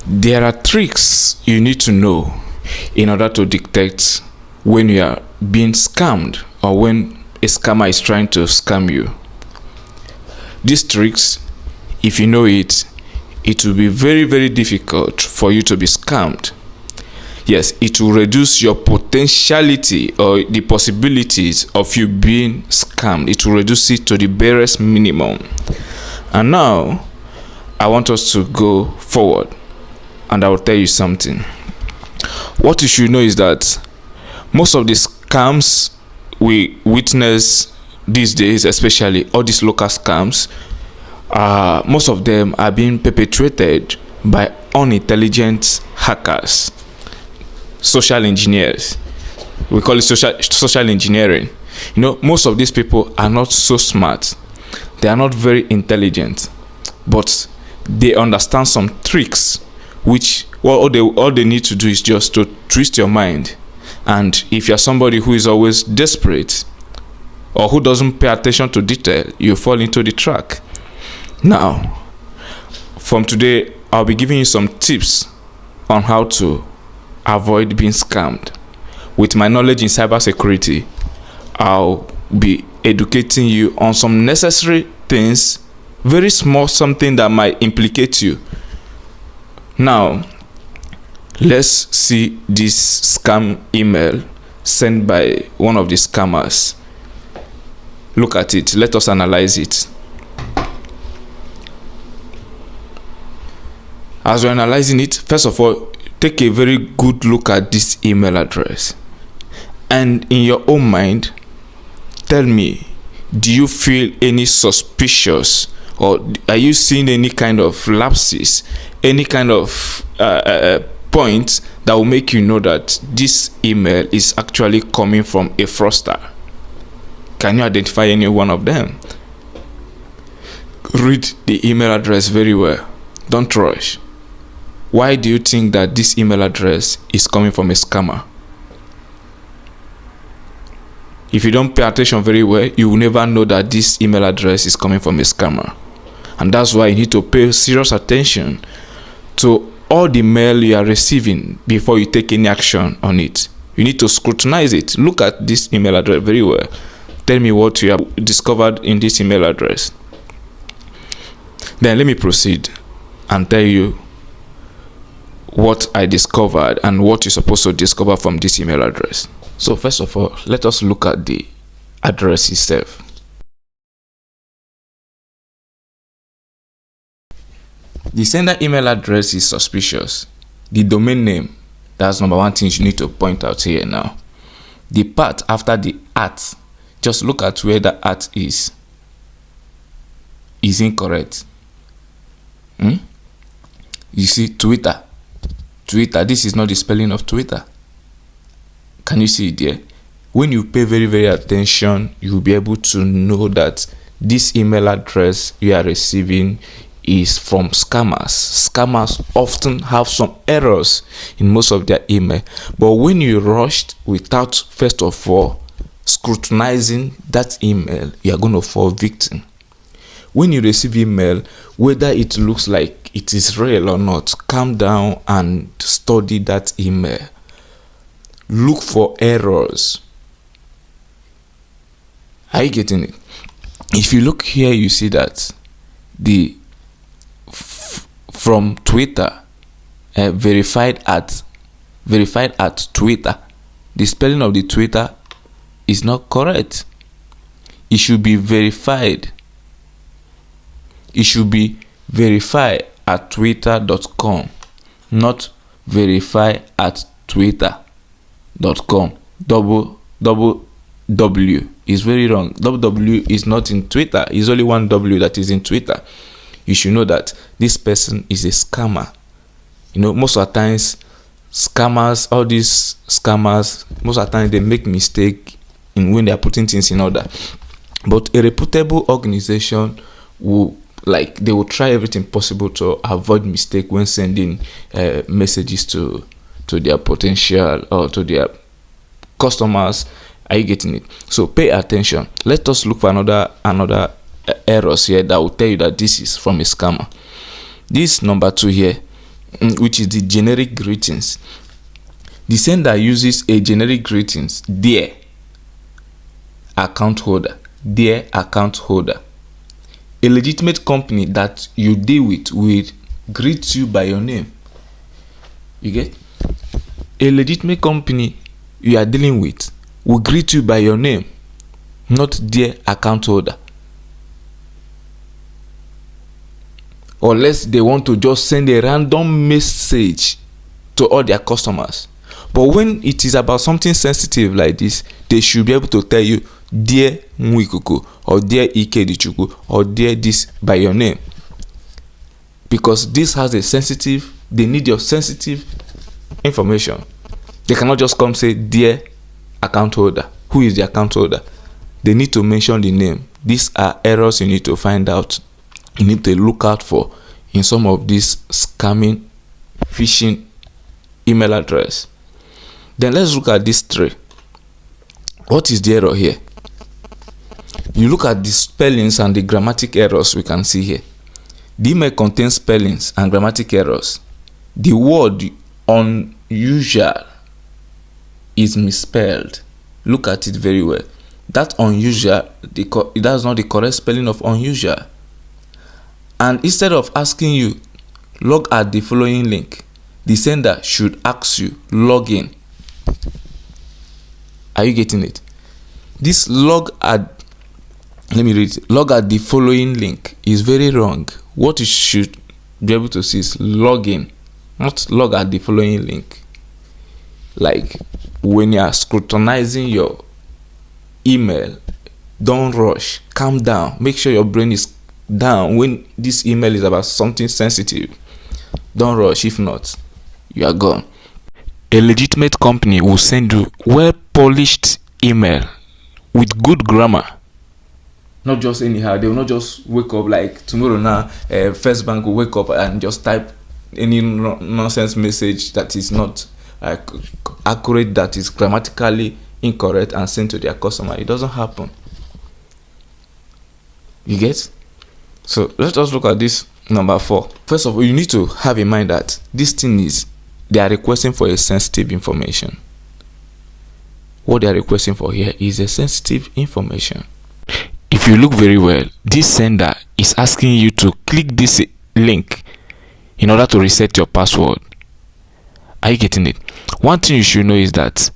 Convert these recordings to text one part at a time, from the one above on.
There are tricks you need to know in order to detect when you are being scammed or when a scammer is trying to scam you. These tricks, if you know it will be very, very difficult for you to be scammed. Yes, it will reduce your potentiality or the possibilities of you being scammed. It will reduce it to the barest minimum. And now, I want us to go forward and I will tell you something. What you should know is that most of the scams we witness these days, especially all these local scams, most of them are being perpetrated by unintelligent hackers, social engineers. We call it social engineering. Most of these people are not so smart. They are not very intelligent, but they understand some tricks which all they need to do is just to twist your mind. And if you're somebody who is always desperate or who doesn't pay attention to detail, you fall into the trap. Now, from today, I'll be giving you some tips on how to avoid being scammed. With my knowledge in cybersecurity, I'll be educating you on some necessary things, very small, something that might implicate you. Now, let's see this scam email sent by one of the scammers. Look at it. Let us analyze it. As we're analyzing it, first of all, take a very good look at this email address. And in your own mind, tell me, do you feel any suspicious, or are you seeing any kind of lapses, any kind of point that will make you know that this email is actually coming from a fraudster? Can you identify any one of them? Read the email address very well. Don't rush. Why do you think that this email address is coming from a scammer? If you don't pay attention very well, you will never know that this email address is coming from a scammer. And that's why you need to pay serious attention to all the mail you are receiving before you take any action on it. You need to scrutinize it. Look at this email address very well. Tell me what you have discovered in this email address. Then let me proceed and tell you what I discovered and what you're supposed to discover from this email address. So first of all, let us look at the address itself. The sender email address is suspicious. The domain name, that's number one thing you need to point out here now. The part after the @ just look at where the @ is incorrect. You see Twitter, this is not the spelling of Twitter. Can you see it there? When you pay very, very attention, you'll be able to know that this email address you are receiving is from scammers. Scammers often have some errors in most of their email, but when you rushed without first of all scrutinizing that email, you are going to fall victim. When you receive email, whether it looks like it is real or not, calm down and study that email. Look for errors. Are you getting it? If you look here, you see that from Twitter, verified at Twitter, the spelling of the Twitter is not correct. It should be verified. It should be verified at twitter.com, not verify at twitter.com. W is very wrong. W is not in Twitter. It's only one W that is in Twitter. You should know that this person is a scammer. Most of the times, all these scammers, most of the time they make mistake in when they are putting things in order. But a reputable organization they will try everything possible to avoid mistake when sending messages to their potential or to their customers. Are you getting it? So pay attention. Let us look for another errors here that will tell you that this is from a scammer. This number 2 here, which is the generic greetings. The sender uses a generic greetings, dear account holder, dear account holder. A legitimate company that you deal with will greet you by your name. You get? A legitimate company you are dealing with will greet you by your name, not dear account holder. Unless they want to just send a random message to all their customers. But when it is about something sensitive like this, they should be able to tell you, dear Mwikuku, or dear Ikedichuku, or dear this by your name. Because this has a sensitive, they need your sensitive information. They cannot just come say, dear account holder. Who is the account holder? They need to mention the name. These are errors you need to find out. You need to look out for in some of these scamming, phishing email address. Then let's look at these three. What is the error here? You look at the spellings and the grammatic errors we can see here. The email contains spellings and grammatic errors. The word unusual is misspelled. Look at it very well. That unusual, that's not the correct spelling of unusual. And instead of asking you, log at the following link, the sender should ask you, log in. Are you getting it? This log at the following link is very wrong. What you should be able to see is log in, not log at the following link. Like when you are scrutinizing your email, don't rush, calm down, make sure your brain is down when this email is about something sensitive. Don't rush, if not, you are gone. A legitimate company will send you well-polished email with good grammar. Not just anyhow. They will not just wake up like tomorrow now. First Bank will wake up and just type any nonsense message that is not accurate, that is grammatically incorrect, and send to their customer. It doesn't happen. You get? So let's just look at this number 4. First of all, you need to have in mind that this thing is, they are requesting for a sensitive information. What they are requesting for here is a sensitive information. If you look very well, this sender is asking you to click this link in order to reset your password. Are you getting it? One thing you should know is that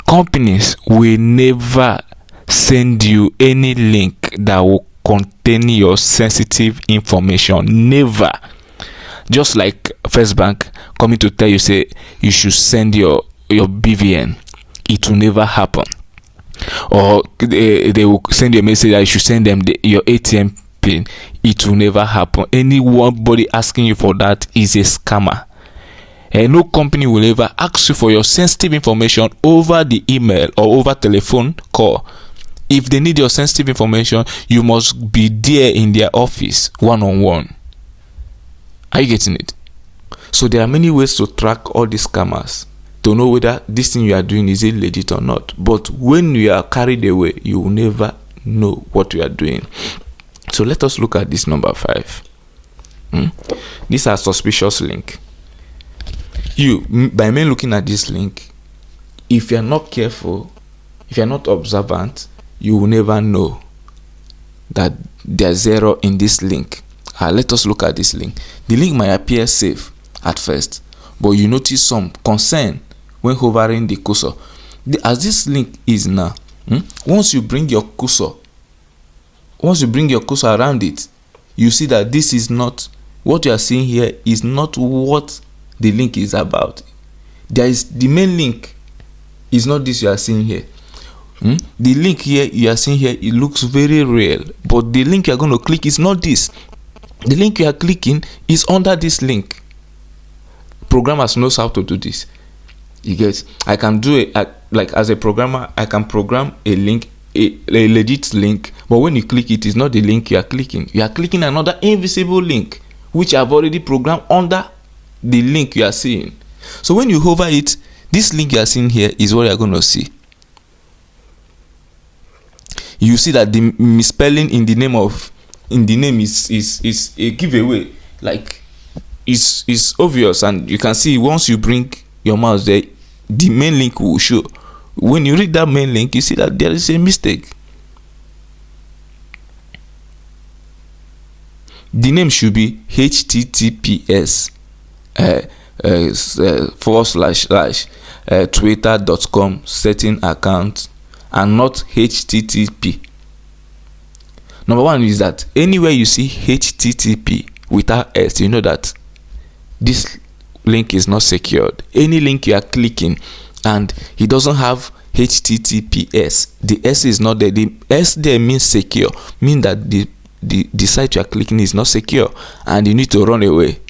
companies will never send you any link that will contain your sensitive information. Never. Just like First Bank coming to tell you, say you should send your BVN, it will never happen. Or they will send you a message that you should send them your ATM pin. It will never happen. Anybody asking you for that is a scammer. And no company will ever ask you for your sensitive information over the email or over telephone call. If they need your sensitive information, you must be there in their office, one-on-one. Are you getting it? So there are many ways to track all these scammers, to know whether this thing you are doing is it legit or not. But when you are carried away, you will never know what you are doing. So let us look at this number 5. These are suspicious link. By me looking at this link, if you are not careful, if you are not observant, you will never know that there's error in this link. Let us look at this link. The link might appear safe at first, but you notice some concern when hovering the cursor. As this link is now, once you bring your cursor around it, you see that this is not what you are seeing here, is not what the link is about. The main link is not this you are seeing here. The link here you are seeing here, it looks very real, but the link you are going to click is not this. The link you are clicking is under this link. Programmers knows how to do this. You get? I can do it like as a programmer, I can program a link, a legit link, but when you click it, it's not the link you are clicking. You are clicking another invisible link, which I've already programmed under the link you are seeing. So when you hover it, this link you are seeing here is what you are going to see. You see that the misspelling in the name is a giveaway. Like is obvious, and you can see once you bring your mouse there, the main link will show. When you read that main link, you see that there is a mistake. The name should be https / twitter.com setting account, and not http. Number one is that anywhere you see http without s, you know that this link is not secured. Any link you are clicking and it doesn't have https, the s is not there. The s there means secure, mean that the site you are clicking is not secure and you need to run away.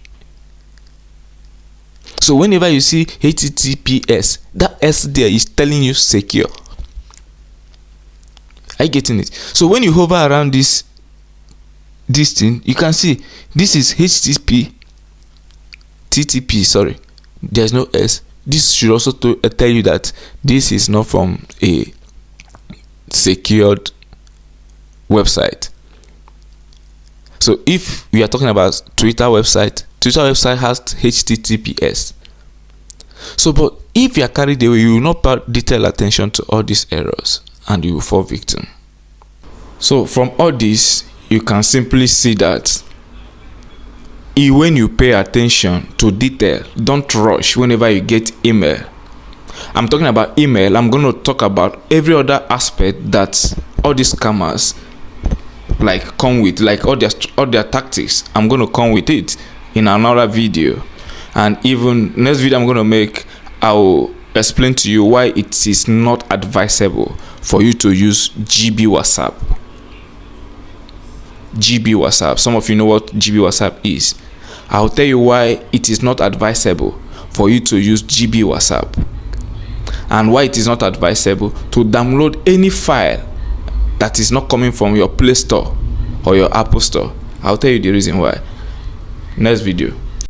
So whenever you see https, that s there is telling you secure. Are you getting it? So when you hover around this thing, you can see this is TTP, sorry, there's no s. This should also tell you that this is not from a secured website. So if we are talking about Twitter website has https. So but if you are carried away, you will not pay detailed attention to all these errors and you will fall victim. So from all this, you can simply see that when you pay attention to detail, don't rush whenever you get email. I'm talking about email. I'm going to talk about every other aspect that all these scammers like come with, like all their tactics. I'm going to come with it in another video, and even next video I'm going to make, I will explain to you why it is not advisable for you to use GB WhatsApp. GB WhatsApp. Some of you know what GB WhatsApp is. I'll tell you why it is not advisable for you to use GB WhatsApp, and why it is not advisable to download any file that is not coming from your Play Store or your Apple Store. I'll tell you the reason why. Next video.